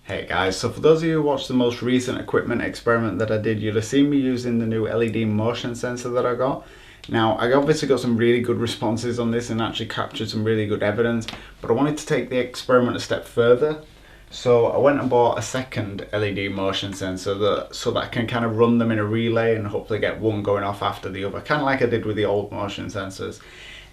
Hey guys, so for those of you who watched the most recent equipment experiment that I did, you'll have seen me using the new LED motion sensor that I got. Now, I obviously got some really good responses on this and actually captured some really good evidence, but I wanted to take the experiment a step further. So I went and bought a second LED motion sensor so that I can kind of run them in a relay and hopefully get one going off after the other, kind of like I did with the old motion sensors.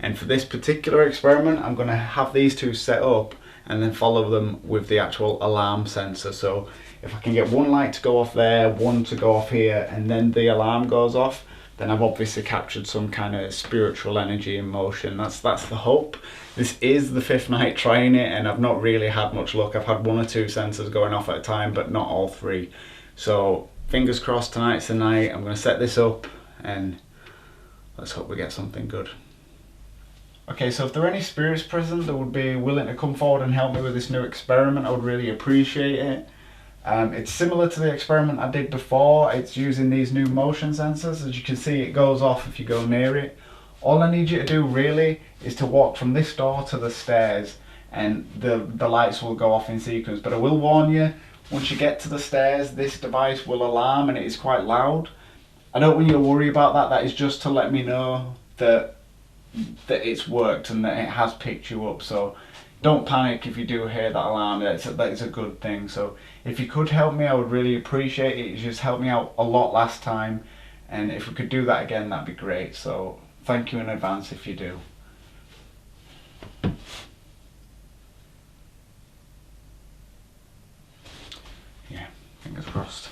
And for this particular experiment, I'm going to have these two set up and then follow them with the actual alarm sensor. So if I can get one light to go off there, one to go off here, and then the alarm goes off, then I've obviously captured some kind of spiritual energy in motion. That's the hope. This is the fifth night trying it, and I've not really had much luck. I've had one or two sensors going off at a time, but not all three. So fingers crossed tonight's the night. I'm going to set this up and let's hope we get something good. Okay, so if there are any spirits present that would be willing to come forward and help me with this new experiment, I would really appreciate it. It's similar to the experiment I did before. It's using these new motion sensors. As you can see, it goes off if you go near it. All I need you to do really is to walk from this door to the stairs and the lights will go off in sequence. But I will warn you, once you get to the stairs, this device will alarm and it is quite loud. I don't want you to worry about that. That is just to let me know that it's worked and that it has picked you up. So don't panic if you do hear that alarm. That is a good thing. So if you could help me, I would really appreciate it. You just helped me out a lot last time, and if we could do that again, that'd be great. So thank you in advance if you do. Yeah, fingers crossed.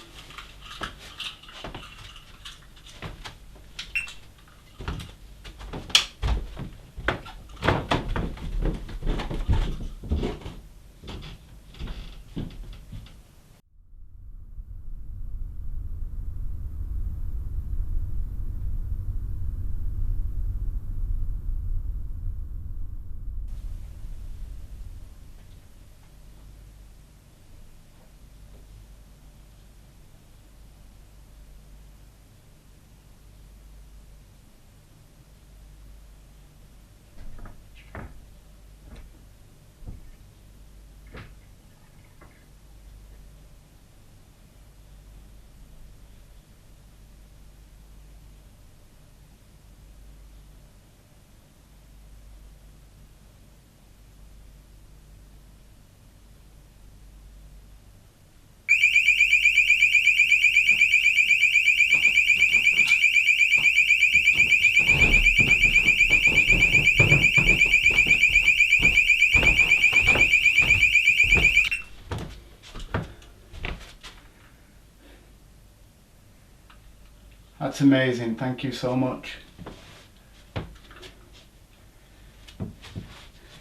That's amazing, thank you so much.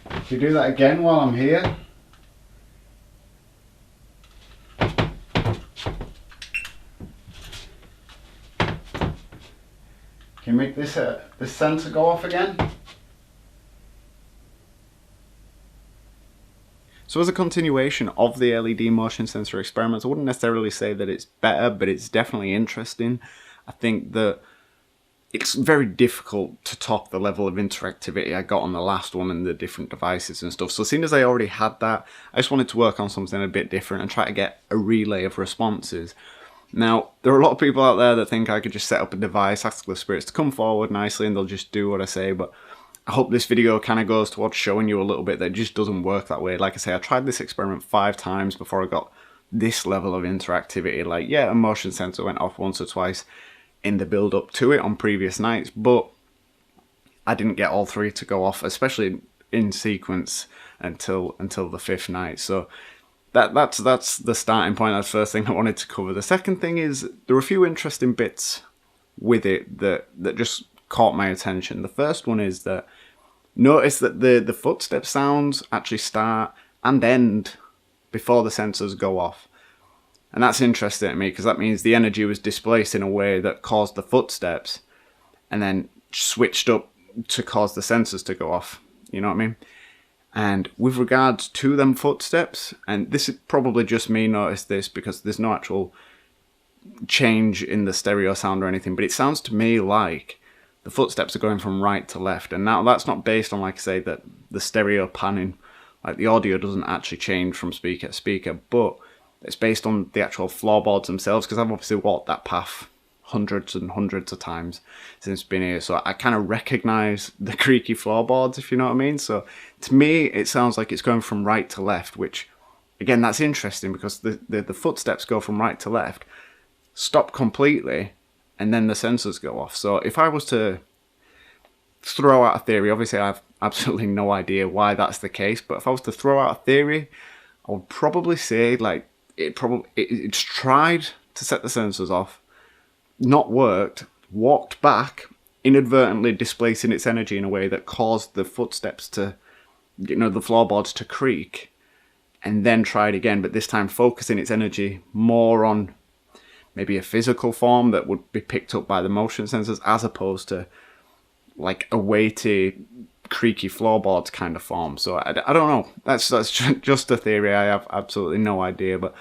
If you do that again while I'm here. Can you make this sensor go off again? So as a continuation of the LED motion sensor experiments, I wouldn't necessarily say that it's better, but it's definitely interesting. I think that it's very difficult to top the level of interactivity I got on the last one and the different devices and stuff. So seeing as I already had that, I just wanted to work on something a bit different and try to get a relay of responses. Now, there are a lot of people out there that think I could just set up a device, ask the spirits to come forward nicely and they'll just do what I say, but I hope this video kind of goes towards showing you a little bit that it just doesn't work that way. Like I say, I tried this experiment 5 times before I got this level of interactivity. Like, yeah, a motion sensor went off once or twice in the build up to it on previous nights, but I didn't get all 3 to go off, especially in sequence until the 5th night. So that's the starting point. That's the first thing I wanted to cover. The second thing is there are a few interesting bits with it that just caught my attention. The first one is that notice that the footstep sounds actually start and end before the sensors go off. And that's interesting to me because that means the energy was displaced in a way that caused the footsteps and then switched up to cause the sensors to go off. You know what I mean? And with regards to them footsteps, and this is probably just me noticed this because there's no actual change in the stereo sound or anything, but it sounds to me like the footsteps are going from right to left. And now that's not based on, like I say, that the stereo panning, like the audio doesn't actually change from speaker to speaker, but it's based on the actual floorboards themselves, because I've obviously walked that path hundreds and hundreds of times since being here, so I kind of recognize the creaky floorboards, if you know what I mean. So to me, it sounds like it's going from right to left, which again, that's interesting because the footsteps go from right to left, stop completely, and then the sensors go off. So if I was to throw out a theory, obviously I have absolutely no idea why that's the case, but if I was to throw out a theory, I would probably say like it's tried to set the sensors off, not worked, walked back, inadvertently displacing its energy in a way that caused the footsteps to, the floorboards to creak, and then tried again, but this time focusing its energy more on maybe a physical form that would be picked up by the motion sensors, as opposed to like a weighty, creaky floorboards kind of form. So I don't know. That's just a theory. I have absolutely no idea, but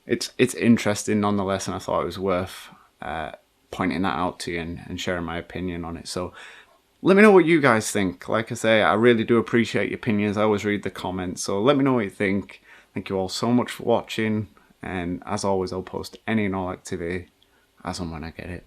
it's interesting nonetheless, and I thought it was worth pointing that out to you and sharing my opinion on it. So let me know what you guys think. Like I say, I really do appreciate your opinions. I always read the comments, so let me know what you think. Thank you all so much for watching, and as always, I'll post any and all activity as and when I get it.